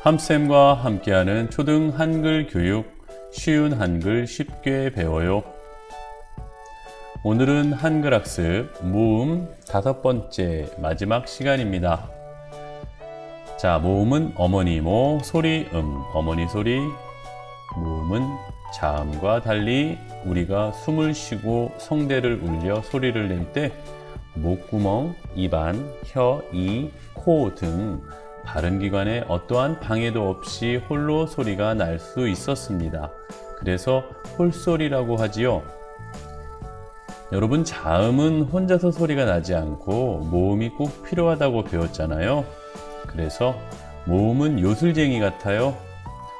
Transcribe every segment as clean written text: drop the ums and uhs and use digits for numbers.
함쌤과 함께하는 초등 한글 교육, 쉬운 한글 쉽게 배워요. 오늘은 한글 학습 모음 5번째 마지막 시간입니다. 자, 모음은 어머니 모, 소리 어머니 소리. 모음은 자음과 달리 우리가 숨을 쉬고 성대를 울려 소리를 낼 때 목구멍, 입안, 혀, 이, 코 등 발음기관에 어떠한 방해도 없이 홀로 소리가 날 수 있었습니다. 그래서 홀소리라고 하지요. 여러분, 자음은 혼자서 소리가 나지 않고 모음이 꼭 필요하다고 배웠잖아요. 그래서 모음은 요술쟁이 같아요.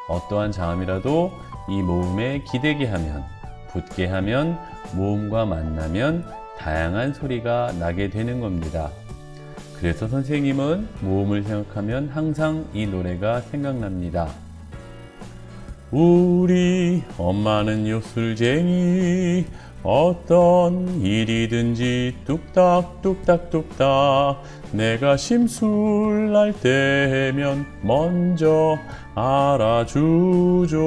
어떠한 자음이라도 이 모음에 기대게 하면, 붙게 하면, 모음과 만나면 다양한 소리가 나게 되는 겁니다. 그래서 선생님은 모음을 생각하면 항상 이 노래가 생각납니다. 우리 엄마는 요술쟁이, 어떤 일이든지 뚝딱 뚝딱 뚝딱, 내가 심술날 때면 먼저 알아주죠.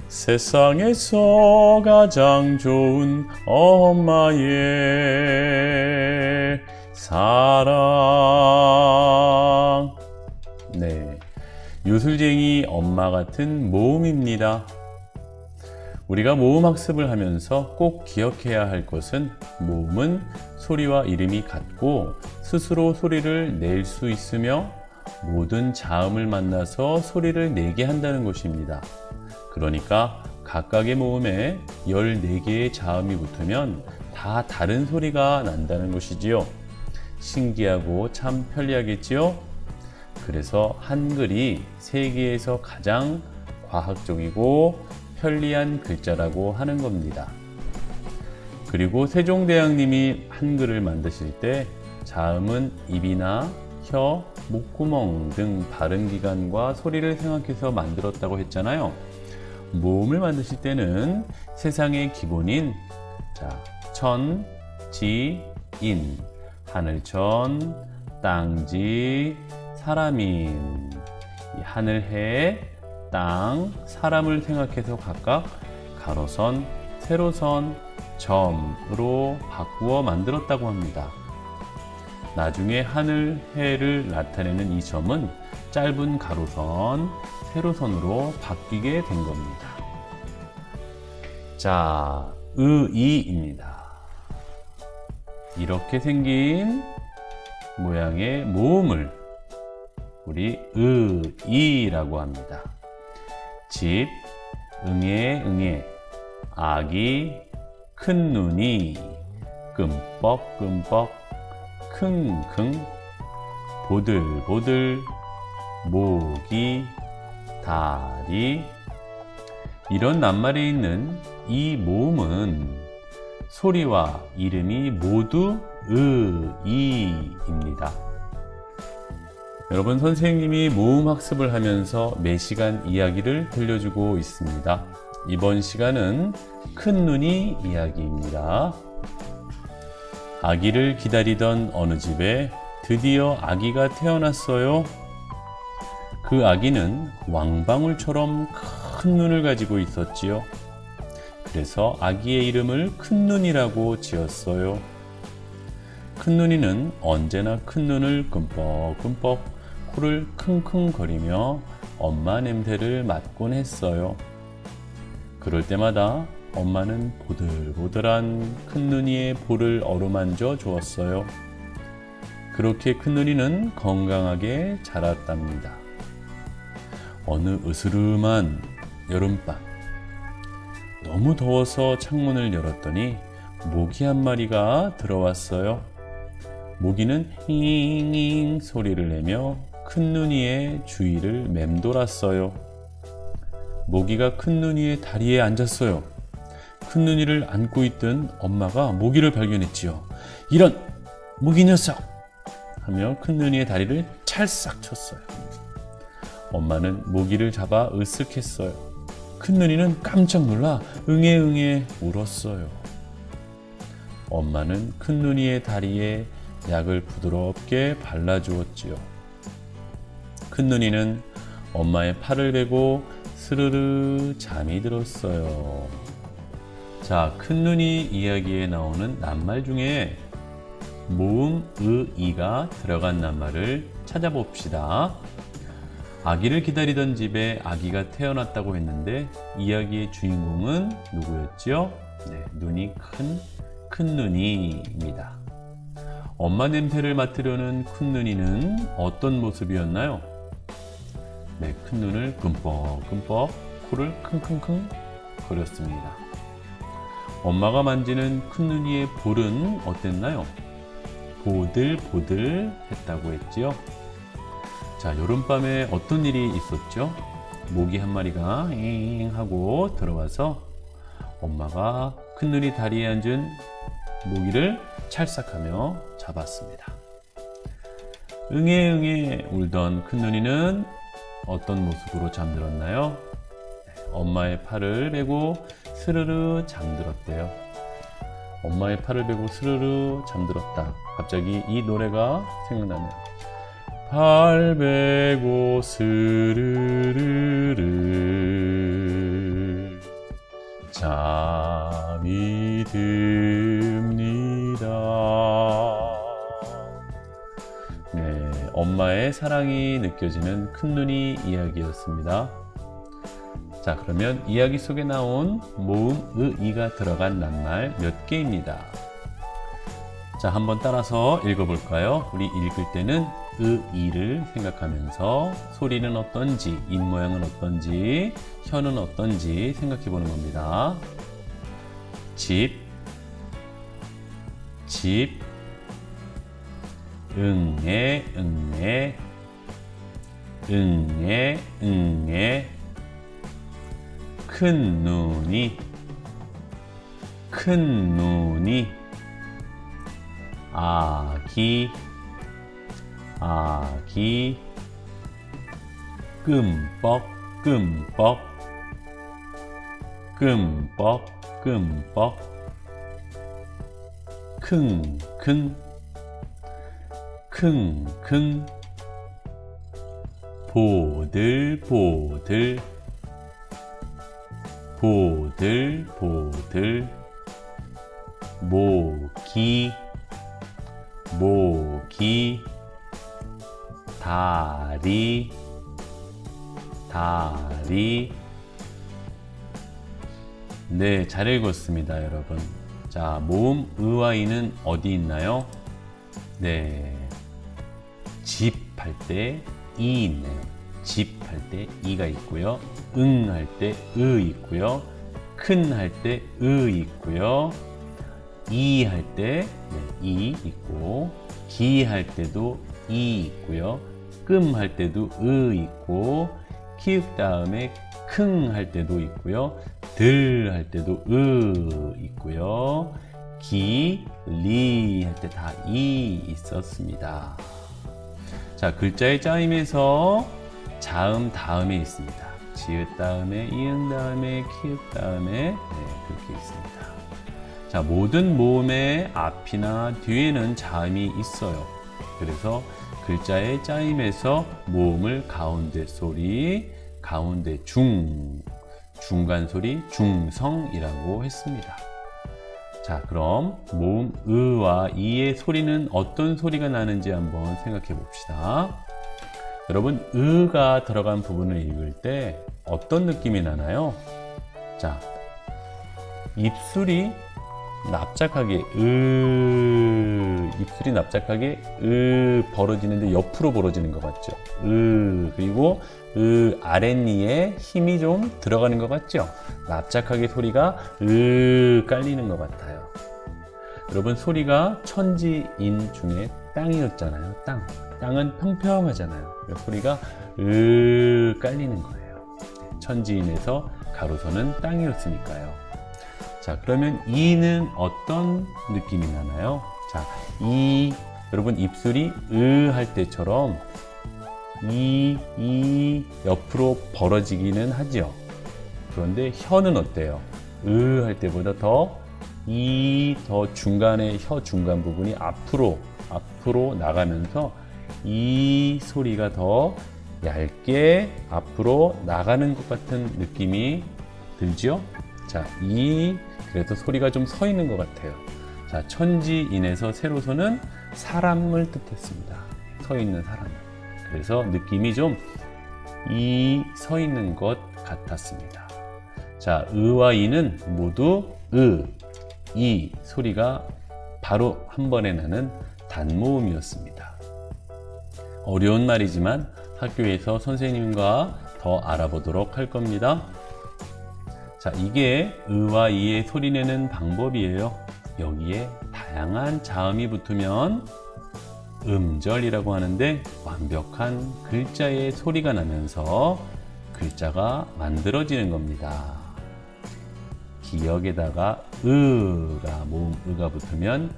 세상에서 가장 좋은 엄마의 사랑. 네, 요술쟁이 엄마 같은 모음입니다. 우리가 모음 학습을 하면서 꼭 기억해야 할 것은 모음은 소리와 이름이 같고 스스로 소리를 낼 수 있으며 모든 자음을 만나서 소리를 내게 한다는 것입니다. 그러니까 각각의 모음에 14개의 자음이 붙으면 다 다른 소리가 난다는 것이지요. 신기하고 참 편리하겠지요? 그래서 한글이 세계에서 가장 과학적이고 편리한 글자라고 하는 겁니다. 그리고 세종대왕님이 한글을 만드실 때 자음은 입이나 혀, 목구멍 등 발음기관과 소리를 생각해서 만들었다고 했잖아요. 모음을 만드실 때는 세상의 기본인 천, 지, 인, 하늘천, 땅지, 사람인, 하늘, 해, 땅, 사람을 생각해서 각각 가로선, 세로선, 점으로 바꾸어 만들었다고 합니다. 나중에 하늘, 해를 나타내는 이 점은 짧은 가로선, 세로선으로 바뀌게 된 겁니다. 자, 의이입니다. 이렇게 생긴 모양의 모음을 우리 의이라고 합니다. 집, 응애, 응애, 아기, 큰 눈이, 끔뻑, 끔뻑, 킁킁, 보들보들, 모기, 다리. 이런 낱말에 있는 이 모음은 소리와 이름이 모두 의이입니다. 여러분, 선생님이 모음 학습을 하면서 매시간 이야기를 들려주고 있습니다. 이번 시간은 큰 눈이 이야기입니다. 아기를 기다리던 어느 집에 드디어 아기가 태어났어요. 그 아기는 왕방울처럼 큰 눈을 가지고 있었지요. 그래서 아기의 이름을 큰눈이라고 지었어요. 큰눈이는 언제나 큰 눈을 끔뻑끔뻑, 코를 킁킁거리며 엄마 냄새를 맡곤 했어요. 그럴 때마다 엄마는 보들보들한 큰눈이의 볼을 어루만져 주었어요. 그렇게 큰눈이는 건강하게 자랐답니다. 어느 으스름한 여름밤, 너무 더워서 창문을 열었더니 모기 한 마리가 들어왔어요. 모기는 잉잉 소리를 내며 큰눈이의 주위를 맴돌았어요. 모기가 큰눈이의 다리에 앉았어요. 큰눈이를 안고 있던 엄마가 모기를 발견했지요. 이런 모기 녀석! 하며 큰눈이의 다리를 찰싹 쳤어요. 엄마는 모기를 잡아 으쓱했어요. 큰눈이는 깜짝 놀라 응애응애 울었어요. 엄마는 큰눈이의 다리에 약을 부드럽게 발라주었지요. 큰눈이는 엄마의 팔을 베고 스르르 잠이 들었어요. 자, 큰눈이 이야기에 나오는 낱말 중에 모음 의이가 들어간 낱말을 찾아봅시다. 아기를 기다리던 집에 아기가 태어났다고 했는데 이야기의 주인공은 누구였죠? 네, 눈이 큰 눈이입니다. 엄마 냄새를 맡으려는 큰 눈이는 어떤 모습이었나요? 네, 큰 눈을 끔뻑끔뻑, 코를 킁킁킁 거렸습니다. 엄마가 만지는 큰 눈이의 볼은 어땠나요? 보들보들 했다고 했지요. 자, 여름밤에 어떤 일이 있었죠? 모기 한 마리가 잉 하고 들어와서 엄마가 큰 눈이 다리에 앉은 모기를 찰싹하며 잡았습니다. 응애응애 울던 큰 눈이는 어떤 모습으로 잠들었나요? 엄마의 팔을 베고 스르르 잠들었대요. 엄마의 팔을 베고 스르르 잠들었다. 갑자기 이 노래가 생각나네요. 팔 베고 스르르르 잠이 듭니다. 네, 엄마의 사랑이 느껴지는 큰눈이 이야기였습니다. 자, 그러면 이야기 속에 나온 모음 의이가 들어간 낱말 몇 개입니다. 자, 한번 따라서 읽어볼까요? 우리 읽을 때는 의이를 생각하면서 소리는 어떤지, 입 모양은 어떤지, 혀는 어떤지 생각해 보는 겁니다. 집, 응애, 큰 눈이, 아기, 끔뻑, 킁킁, 보들보들, 모기, 다리. 네, 잘 읽었습니다, 여러분. 자, 모음 의와 이는 어디 있나요? 네, 집 할 때 이 있네요. 집 할 때 이가 있고요. 응 할 때 으 있고요. 큰 할 때 으 있고요. 이 할 때 이 있고, 기 할 때도 이 있고요. 끔 할 때도 으 있고, 키읔 다음에 킁 할 때도 있고요. 들 할 때도 으 있고요. 기, 리 할 때 다 이 있었습니다. 자, 글자의 짜임에서 자음 다음에 있습니다. 지읒 다음에, 이응 다음에, 키읔 다음에 그렇게 있습니다. 자, 모든 모음의 앞이나 뒤에는 자음이 있어요. 그래서 글자의 짜임에서 모음을 가운데 소리, 가운데 중간 소리, 중성이라고 했습니다. 자, 그럼 모음 의와 이의 소리는 어떤 소리가 나는지 한번 생각해 봅시다. 여러분, 의가 들어간 부분을 읽을 때 어떤 느낌이 나나요? 자, 입술이 납작하게 입술이 납작하게 벌어지는데 옆으로 벌어지는 것 같죠? 그리고 아랫니에 힘이 좀 들어가는 것 같죠? 납작하게 소리가 깔리는 것 같아요. 여러분, 소리가 천지인 중에 땅이었잖아요. 땅은 평평하잖아요. 소리가 깔리는 거예요. 천지인에서 가로서는 땅이었으니까요. 자, 그러면 이는 어떤 느낌이 나나요? 자, 여러분, 입술이 할 때처럼 옆으로 벌어지기는 하죠. 그런데 혀는 어때요? 할 때보다 더 중간에 혀 중간 부분이 앞으로 나가면서 이 소리가 더 얇게 앞으로 나가는 것 같은 느낌이 들죠? 자, 그래도 소리가 좀 서 있는 것 같아요. 자, 천지인에서 세로소는 사람을 뜻했습니다. 서 있는 사람을. 그래서 느낌이 좀 서 있는 것 같았습니다. 자, 의와 이는 모두 이 소리가 바로 한 번에 나는 단모음이었습니다. 어려운 말이지만 학교에서 선생님과 더 알아보도록 할 겁니다. 자, 이게 의와 이의 소리내는 방법이에요. 여기에 다양한 자음이 붙으면 음절이라고 하는데 완벽한 글자의 소리가 나면서 글자가 만들어지는 겁니다. 기역에다가 으가 모음 으가 붙으면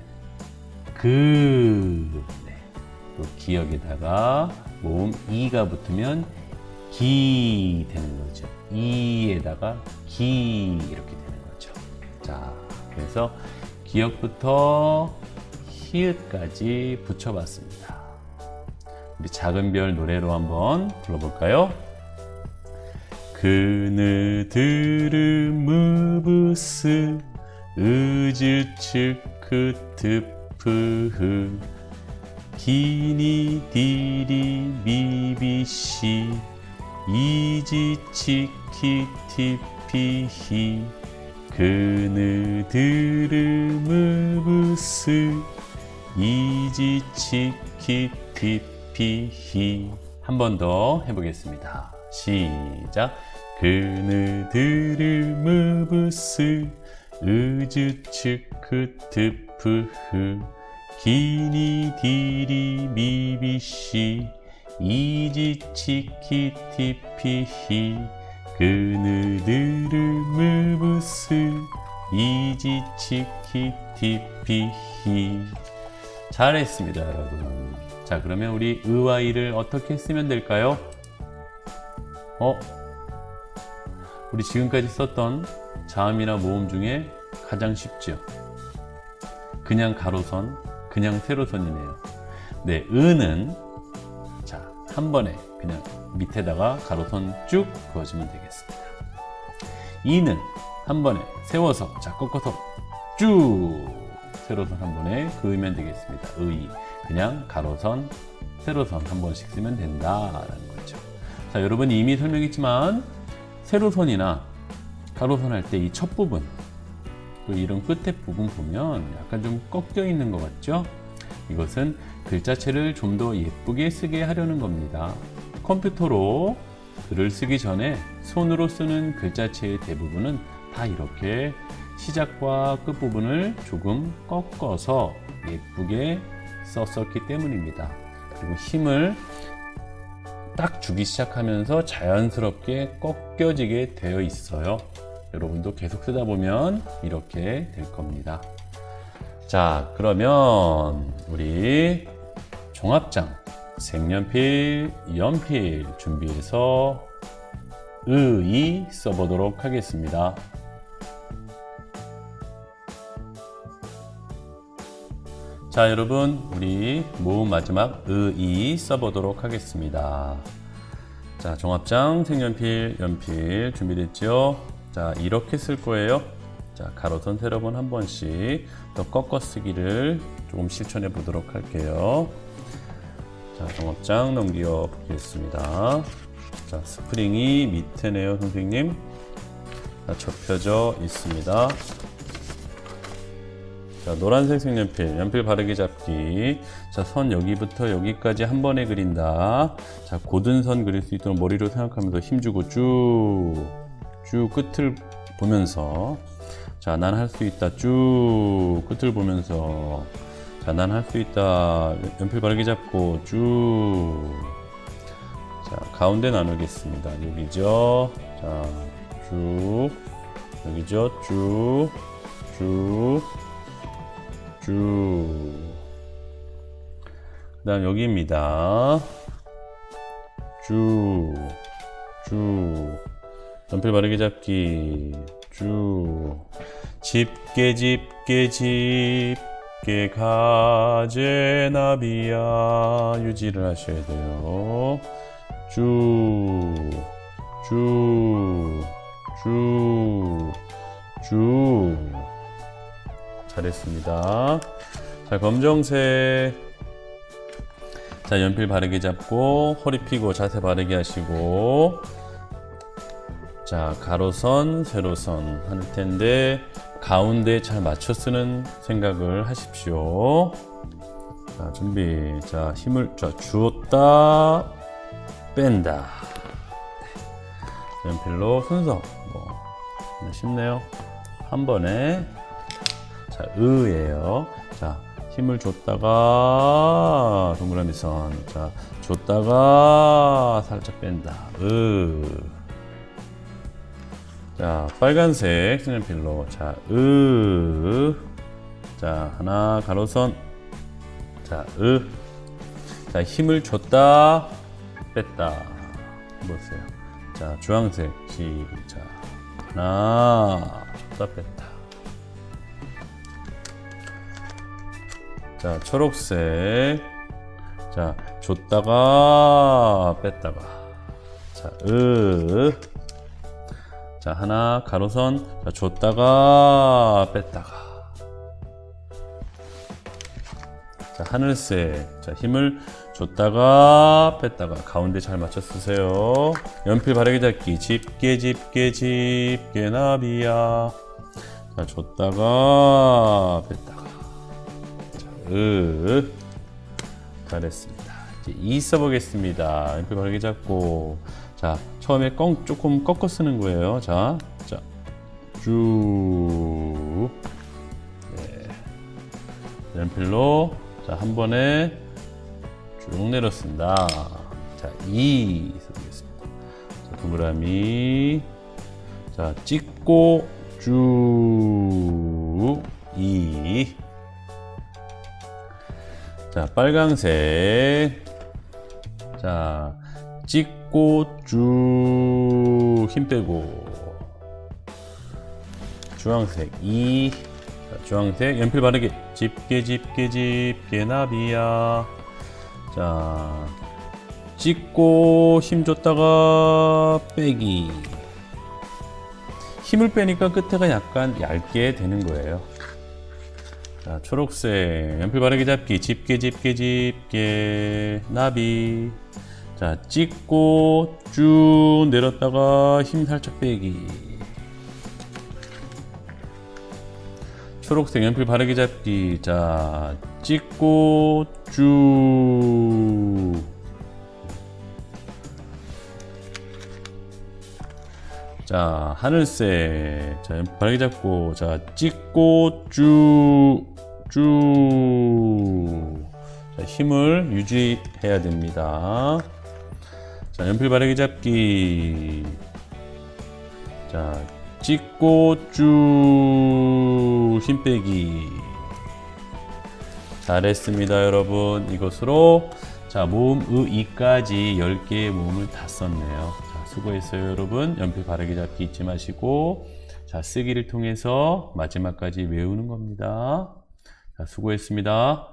또 기역에다가 모음 이가 붙으면 기 되는 거죠. 이에다가 기 이렇게 되는 거죠. 자, 그래서 기역부터 히읗까지 붙여봤습니다. 우리 작은 별 노래로 한번 불러볼까요? 그느드르 무브스 으즈츠크트프흐 기니디리 미비시 이지치키티피히 그느드르 무브스 이지치키티피히 한 번 더 해보겠습니다. 시작. 그느드르 무브스 으즈츠크트프흐 기니디리 미비시 이지치키티피히 그느드르 무브스 이지치키티피히. 잘했습니다, 여러분. 자, 그러면 우리 의와 이를 어떻게 쓰면 될까요? 우리 지금까지 썼던 자음이나 모음 중에 가장 쉽죠? 그냥 가로선, 그냥 세로선이네요. 네, 의는 자, 한 번에 그냥 밑에다가 가로선 쭉 그어주면 되겠습니다. 이는 한 번에 세워서, 자, 꺾어서 쭉 세로선 한 번에 그으면 되겠습니다. 의, 그냥 가로선, 세로선 한 번씩 쓰면 된다라는 거죠. 자, 여러분이 이미 설명했지만 세로선이나 가로선 할 때 이 첫 부분, 또 이런 끝에 부분 보면 약간 좀 꺾여 있는 것 같죠? 이것은 글자체를 좀 더 예쁘게 쓰게 하려는 겁니다. 컴퓨터로 글을 쓰기 전에 손으로 쓰는 글자체의 대부분은 다 이렇게 시작과 끝부분을 조금 꺾어서 예쁘게 썼었기 때문입니다. 그리고 힘을 딱 주기 시작하면서 자연스럽게 꺾여지게 되어 있어요. 여러분도 계속 쓰다 보면 이렇게 될 겁니다. 자, 그러면 우리 종합장 색연필, 연필 준비해서 의 써보도록 하겠습니다. 자, 여러분, 우리 모음 마지막 의 써보도록 하겠습니다. 자, 종합장 색연필, 연필 준비됐죠? 자, 이렇게 쓸 거예요. 자, 가로선 세로번 한 번씩 더 꺾어 쓰기를 조금 실천해 보도록 할게요. 자, 종합장 넘겨 보겠습니다. 자, 스프링이 밑에네요, 선생님. 자, 접혀져 있습니다. 자, 노란색 색연필, 연필 바르게 잡기. 자, 선 여기부터 여기까지 한 번에 그린다. 자, 고든 선 그릴 수 있도록 머리로 생각하면서 힘주고 쭉 끝을 보면서, 자, 난 할 수 있다. 쭉 끝을 보면서, 자, 난 할 수 있다. 연필 바르게 잡고 쭉. 자, 가운데 나누겠습니다. 여기죠. 자, 쭉. 여기죠. 쭉. 그 다음 여기입니다. 쭉. 연필 바르게 잡기. 쭉. 집게 가제나비야. 유지를 하셔야 돼요. 주, 주, 주, 주. 잘했습니다. 자, 검정색. 자, 연필 바르게 잡고 허리 펴고 자세 바르게 하시고, 자, 가로선, 세로선 할 텐데 가운데 잘 맞춰 쓰는 생각을 하십시오. 자, 준비. 자, 힘을 주었다 뺀다. 연필로 순서 쉽네요. 한 번에. 자, 의예요. 자, 힘을 줬다가 동그라미 선. 자, 줬다가 살짝 뺀다. 자, 빨간색 색연필로. 자, 자, 하나 가로선. 자, 자, 힘을 줬다 뺐다 해보세요. 자, 주황색 시작. 하나 줬다 뺐다. 자, 초록색. 자, 줬다가 뺐다가. 자, 자, 하나 가로선. 자, 줬다가 뺐다가. 자, 하늘색. 자, 힘을 줬다가 뺐다가. 가운데 잘 맞춰 쓰세요. 연필 바르게 잡기. 집게 집게 집게 나비야. 자, 줬다가 뺐다가. 자, 잘했습니다. 이제 이 써보겠습니다. 연필 바르게 잡고. 자, 처음에 조금 꺾어 쓰는 거예요. 자, 쭉. 네. 연필로. 자, 한 번에 쭉 내렸습니다. 자, 이 써보겠습니다. 자, 동그라미. 자, 찍고 쭉. 이. 자, 빨강색. 자, 찍고 쭉 힘 빼고. 주황색 이. 자, 주황색 연필 바르게. 집게 집게 집게 나비야. 자, 찍고 힘 줬다가 빼기. 힘을 빼니까 끝에가 약간 얇게 되는 거예요. 자, 초록색 연필 바르게 잡기. 집게 집게 집게 나비. 자, 찍고 쭉 내렸다가 힘 살짝 빼기. 초록색 연필 바르게 잡기. 자, 찍고 쭉. 자, 하늘색. 자, 연필 바르게 잡고. 자, 찍고 쭉. 자, 힘을 유지해야 됩니다. 자, 연필 바르게 잡기. 자, 찍고 쭉 힘 빼기. 잘했습니다, 여러분. 이것으로 자, 모음 이까지 10개의 모음을 다 썼네요. 자, 수고했어요, 여러분. 연필 바르게 잡기 잊지 마시고, 자, 쓰기를 통해서 마지막까지 외우는 겁니다. 자, 수고했습니다.